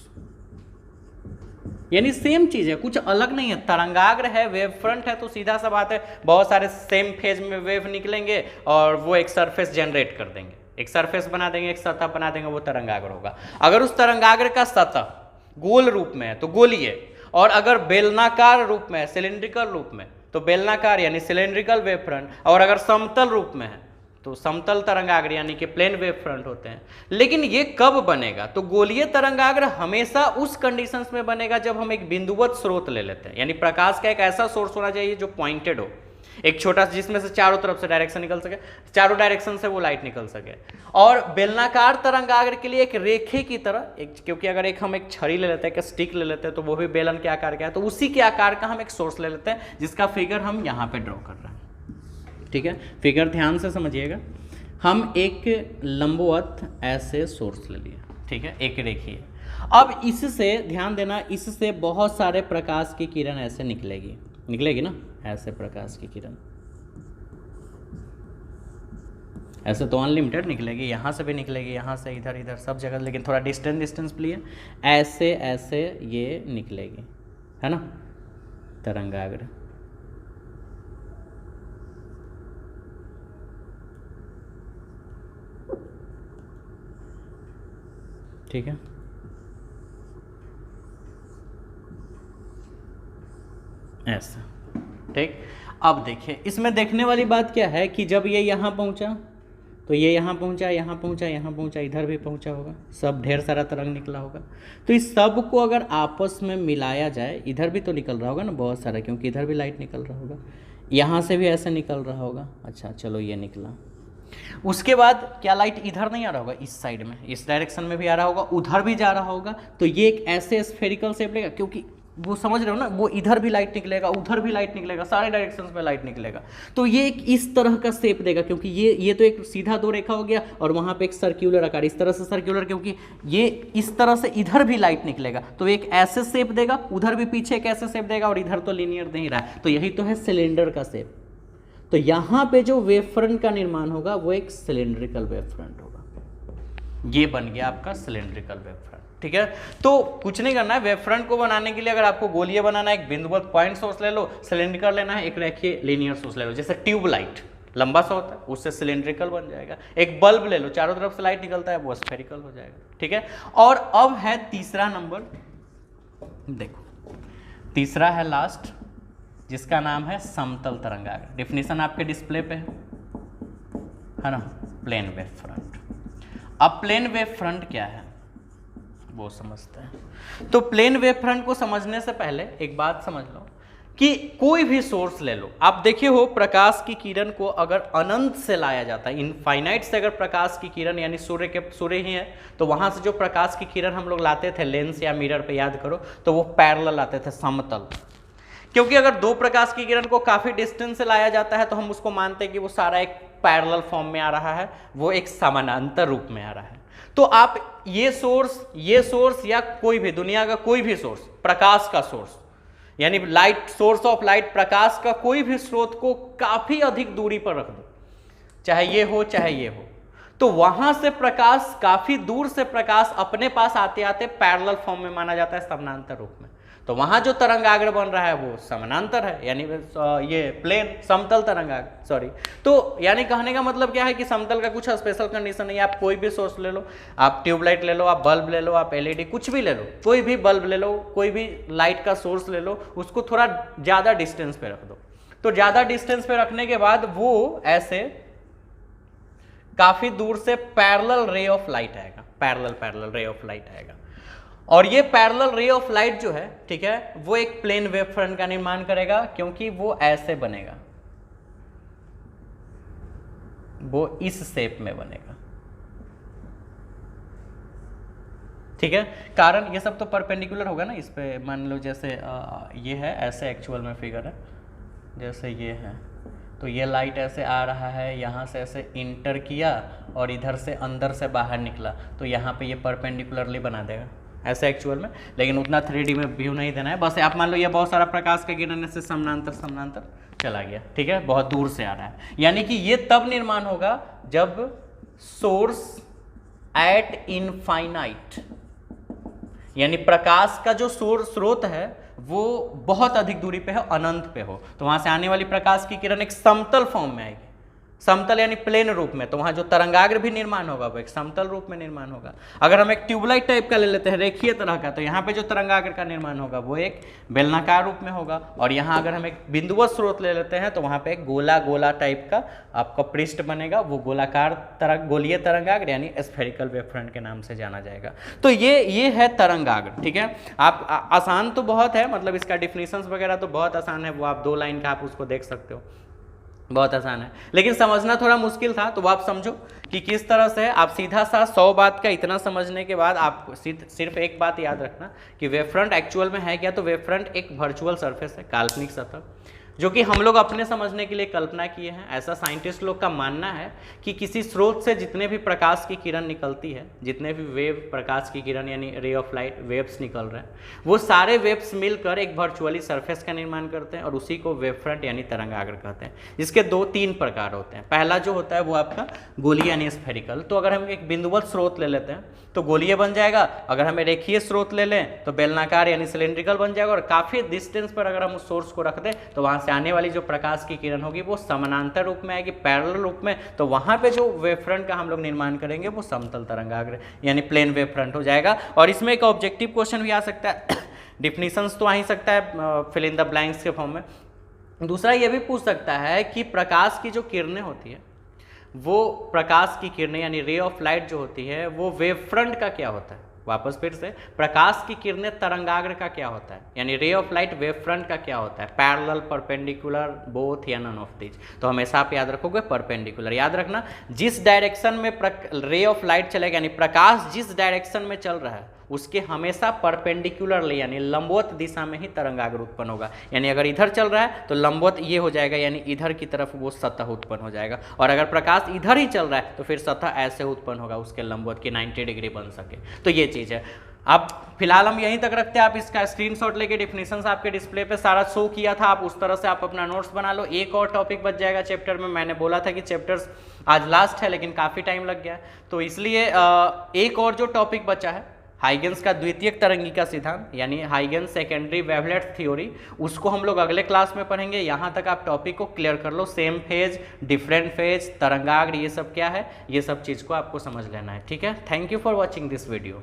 यानी सेम चीज है, कुछ अलग नहीं है। तरंगाग्र है, वेव फ्रंट है, तो सीधा सा बात है, बहुत सारे सेम फेज में वेव निकलेंगे और वो एक सरफेस जनरेट कर देंगे, एक सरफेस बना देंगे, एक सतह बना देंगे, वो तरंगाग्र होगा। अगर उस तरंगाग्र का सतह गोल रूप में है तो गोलीय, और अगर बेलनाकार रूप में है, सिलिंड्रिकल रूप में, तो बेलनाकार यानी सिलिंड्रिकल वेव फ्रंट, और अगर समतल रूप में है तो समतल तरंगाग्र यानी कि प्लेन वेव फ्रंट होते हैं। लेकिन ये कब बनेगा? तो गोलीय तरंगाग्र हमेशा उस कंडीशंस में बनेगा जब हम एक बिंदुवत स्रोत ले लेते हैं, यानी प्रकाश का एक ऐसा सोर्स होना चाहिए जो पॉइंटेड हो, एक छोटा सा जिसमें से चारों तरफ से डायरेक्शन निकल सके, चारों डायरेक्शन से वो लाइट निकल सके। और बेलनाकार तरंगाग्र के लिए एक रेखे की तरह, क्योंकि अगर हम एक छड़ी ले लेते हैं, एक स्टिक ले लेते हैं, तो वो भी बेलन के आकार का है, तो उसी के आकार का हम एक सोर्स ले लेते हैं, जिसका फिगर हम यहाँ पे ड्रॉ कर रहे हैं, ठीक है। फिगर ध्यान से समझिएगा। हम एक लंबवत ऐसे सोर्स ले लिए, ठीक है, एक रेखीय। अब इससे ध्यान देना, इससे बहुत सारे प्रकाश की किरण ऐसे निकलेगी ना, ऐसे प्रकाश की किरण ऐसे तो अनलिमिटेड निकलेगी, यहाँ से भी निकलेगी, यहाँ से इधर इधर सब जगह, लेकिन थोड़ा डिस्टेंस लिए ऐसे ऐसे ये निकलेगी, है ना, तरंगाग्र। ठीक है, ऐसा, ठीक। अब देखिए, इसमें देखने वाली बात क्या है कि जब ये यहाँ पहुँचा तो ये यहाँ पहुँचा, यहाँ पहुँचा, यहाँ पहुँचा, इधर भी पहुँचा होगा, सब ढेर सारा तरंग निकला होगा। तो इस सब को अगर आपस में मिलाया जाए, इधर भी तो निकल रहा होगा ना बहुत सारा, क्योंकि इधर भी लाइट निकल रहा होगा, यहाँ से भी ऐसे निकल रहा होगा। अच्छा चलो, ये निकला। उसके बाद क्या लाइट इधर नहीं आ रहा होगा, इस साइड में, इस डायरेक्शन में भी आ रहा होगा, उधर भी जा रहा होगा, तो ये एक ऐसे स्फेरिकल शेप लेगा, क्योंकि वो समझ रहे हो ना, वो इधर भी लाइट निकलेगा, उधर भी लाइट निकलेगा, सारे डायरेक्शंस में लाइट निकलेगा, तो ये एक इस तरह का शेप देगा, क्योंकि ये तो एक सीधा दो रेखा हो गया, और वहाँ पे एक सर्क्यूलर आकार, इस तरह से सर्क्यूलर, क्योंकि ये इस तरह से इधर भी लाइट निकलेगा, तो एक ऐसे शेप देगा, उधर भी पीछे एक ऐसे शेप देगा, और इधर तो लीनियर नहीं रहा है, तो यही तो है सिलेंडर का शेप। तो यहाँ पे जो वेव फ्रंट का निर्माण होगा वो एक सिलिंड्रिकल वेव फ्रंट होगा। ये बन गया आपका सिलिंड्रिकल वेव फ्रंट, ठीक है। तो कुछ नहीं करना है, वेव फ्रंट को बनाने के लिए अगर आपको गोलीय बनाना है, एक बिंदुवत पॉइंट सोर्स ले लो, सिलिंड्रिकल लेना है, एक रेखीय लीनियर सोर्स ले लो, जैसे ट्यूब लाइट लंबा सा होता है, उससे सिलिंड्रिकल बन जाएगा। एक बल्ब ले लो, चारों तरफ से लाइट निकलता है, वो स्फेरिकल हो जाएगा, ठीक है। और अब है तीसरा नंबर, देखो तीसरा है लास्ट, जिसका नाम है समतल तरंगाग्र। डिफिनीशन आपके डिस्प्ले पे है ना, प्लेन वेव फ्रंट। अब प्लेन वेव फ्रंट क्या है वो समझते हैं। तो प्लेन वेव फ्रंट को समझने से पहले एक बात समझ लो कि कोई भी सोर्स ले लो, आप देखिए हो प्रकाश की किरण को अगर अनंत से लाया जाता है, इनफाइनाइट से अगर प्रकाश की किरण, यानी सूर्य ही है, तो वहां से जो प्रकाश की किरण हम लोग लाते थे लेंस या मिरर पे, याद करो, तो वो पैरेलल लाते थे, समतल। क्योंकि अगर दो प्रकाश की किरण को काफी डिस्टेंस से लाया जाता है तो हम उसको मानते हैं कि वो सारा एक पैरेलल फॉर्म में आ रहा है, वो एक समानांतर रूप में आ रहा है। तो आप ये सोर्स या कोई भी दुनिया का कोई भी सोर्स, प्रकाश का सोर्स यानी लाइट, सोर्स ऑफ लाइट, प्रकाश का कोई भी स्रोत को काफी अधिक दूरी पर रख दो, चाहे ये हो चाहे ये हो, तो वहां से प्रकाश, काफी दूर से प्रकाश अपने पास आते आते पैरेलल फॉर्म में माना जाता है, समानांतर रूप में। तो वहां जो तरंगाग्र बन रहा है वो समानांतर है, यानी ये प्लेन समतल तरंगाग्र, सॉरी। तो यानी कहने का मतलब क्या है कि समतल का कुछ स्पेशल कंडीशन नहीं है। आप कोई भी सोर्स ले लो, आप ट्यूबलाइट ले लो, आप बल्ब ले लो, आप एलईडी, कुछ भी ले लो, कोई भी बल्ब ले लो, कोई भी लाइट का सोर्स ले लो, उसको थोड़ा ज्यादा डिस्टेंस पे रख दो। तो ज्यादा डिस्टेंस पे रखने के बाद वो ऐसे काफी दूर से पैरेलल रे ऑफ लाइट आएगा, पैरेलल रे ऑफ लाइट आएगा। और ये पैरेलल रे ऑफ लाइट जो है, ठीक है, वो एक प्लेन वेव फ्रंट का निर्माण करेगा, क्योंकि वो ऐसे बनेगा, वो इस शेप में बनेगा, ठीक है। कारण ये सब तो परपेंडिकुलर होगा ना इस पे, मान लो जैसे ये है, ऐसे एक्चुअल में फिगर है, जैसे ये है, तो ये लाइट ऐसे आ रहा है, यहाँ से ऐसे इंटर किया और इधर से अंदर से बाहर निकला, तो यहाँ पे ये परपेंडिकुलरली बना देगा ऐसे एक्चुअल में, लेकिन उतना 3D में व्यू नहीं देना है। बस आप मान लो ये बहुत सारा प्रकाश का किरण से समानांतर समानांतर चला गया, ठीक है, बहुत दूर से आ रहा है, यानी कि ये तब निर्माण होगा जब सोर्स एट इनफाइनाइट, यानी प्रकाश का जो स्रोत है वो बहुत अधिक दूरी पे है, अनंत पे हो, तो वहां से आने वाली प्रकाश की किरण एक समतल फॉर्म में आएगी, समतल यानी प्लेन रूप में, तो वहां जो तरंगाग्र भी निर्माण होगा वो एक समतल रूप में निर्माण होगा। अगर हम एक ट्यूबलाइट टाइप का ले लेते हैं, रेखीय तरह का, तो यहाँ पे जो तरंगाग्र का निर्माण होगा वो एक बेलनाकार रूप में होगा, और यहाँ अगर हम एक बिंदुवत स्रोत ले लेते हैं तो वहाँ पे एक गोला गोला टाइप का आपका पृष्ठ बनेगा, वो गोलाकार गोलीय तरंगाग्र यानी स्फेरिकल वेव फ्रंट के नाम से जाना जाएगा। तो ये है तरंगाग्र, ठीक है। आप आसान तो बहुत है, मतलब इसका डिफिनीशंस वगैरह तो बहुत आसान है, वो आप 2 लाइन का आप उसको देख सकते हो, बहुत आसान है, लेकिन समझना थोड़ा मुश्किल था, तो आप समझो कि किस तरह से आप सीधा सा 100 बात का इतना समझने के बाद आप सिर्फ एक बात याद रखना कि वेव फ्रंट एक्चुअल में है क्या। तो वेव फ्रंट एक वर्चुअल सरफेस है, काल्पनिक सतह, जो कि हम लोग अपने समझने के लिए कल्पना किए हैं। ऐसा साइंटिस्ट लोग का मानना है कि किसी स्रोत से जितने भी प्रकाश की किरण निकलती है, जितने भी वेव प्रकाश की किरण यानी रे ऑफ लाइट वेव्स निकल रहे हैं, वो सारे वेव्स मिलकर एक वर्चुअली सरफेस का निर्माण करते हैं, और उसी को वेव फ्रंट यानी तरंगाग्र कहते हैं। इसके 2-3 प्रकार होते हैं। पहला जो होता है वो आपका गोलीय यानी स्फेरिकल, तो अगर हम एक बिंदुवत स्रोत ले लेते हैं तो गोलीय बन जाएगा, अगर हमें रेखीय स्रोत ले लें तो बेलनाकार यानी सिलेंड्रिकल बन जाएगा, और काफ़ी डिस्टेंस पर अगर हम उस सोर्स को रख दें तो वहाँ से आने वाली जो प्रकाश की किरण होगी वो समानांतर रूप में आएगी, पैरेलल रूप में, तो वहाँ पे जो वेव फ्रंट का हम लोग निर्माण करेंगे वो समतल तरंगाग्र यानी प्लेन वेव फ्रंट हो जाएगा। और इसमें एक ऑब्जेक्टिव क्वेश्चन भी आ सकता है, डिफिनीशंस तो आ ही सकता है फिल इन द ब्लैंक्स के फॉर्म में। दूसरा ये भी पूछ सकता है कि प्रकाश की जो किरणें होती है, वो प्रकाश की किरणें यानी रे ऑफ लाइट जो होती है वो वेव फ्रंट का क्या होता है। वापस फिर से, प्रकाश की किरणें तरंगाग्र का क्या होता है, यानी ray of light wave front का क्या होता है, पैरेलल, परपेंडिकुलर, बोथ या नन ऑफ दीज। तो हमेशा आप याद रखोगे परपेंडिकुलर। याद रखना जिस डायरेक्शन में रे ऑफ लाइट चलेगा, यानी प्रकाश जिस डायरेक्शन में चल रहा है उसके हमेशा परपेंडिकुलरली यानी लंबवत दिशा में ही तरंगाग्र उत्पन्न होगा। यानी अगर इधर चल रहा है तो लंबवत ये हो जाएगा, यानी इधर की तरफ वो सतह उत्पन्न हो जाएगा, और अगर प्रकाश इधर ही चल रहा है तो फिर सतह ऐसे उत्पन्न होगा उसके लंबवत की 90 डिग्री बन सके। तो ये चीज़ है। अब फिलहाल हम यहीं तक रखते हैं, आप इसका स्क्रीनशॉट लेके डिफिनीशंस आपके डिस्प्ले पे सारा शो किया था, आप उस तरह से आप अपना नोट्स बना लो। एक और टॉपिक बच जाएगा चैप्टर में, मैंने बोला था कि चैप्टर्स आज लास्ट है लेकिन काफ़ी टाइम लग गया, तो इसलिए एक और जो टॉपिक बचा है हाइगेंस का द्वितीयक तरंगिका सिद्धांत यानी हाइगेंस सेकेंडरी वेवलेट थ्योरी, उसको हम लोग अगले क्लास में पढ़ेंगे। यहाँ तक आप टॉपिक को क्लियर कर लो, सेम फेज, डिफरेंट फेज, तरंगाग्र, ये सब क्या है, ये सब चीज़ को आपको समझ लेना है, ठीक है। Thank you for watching this video.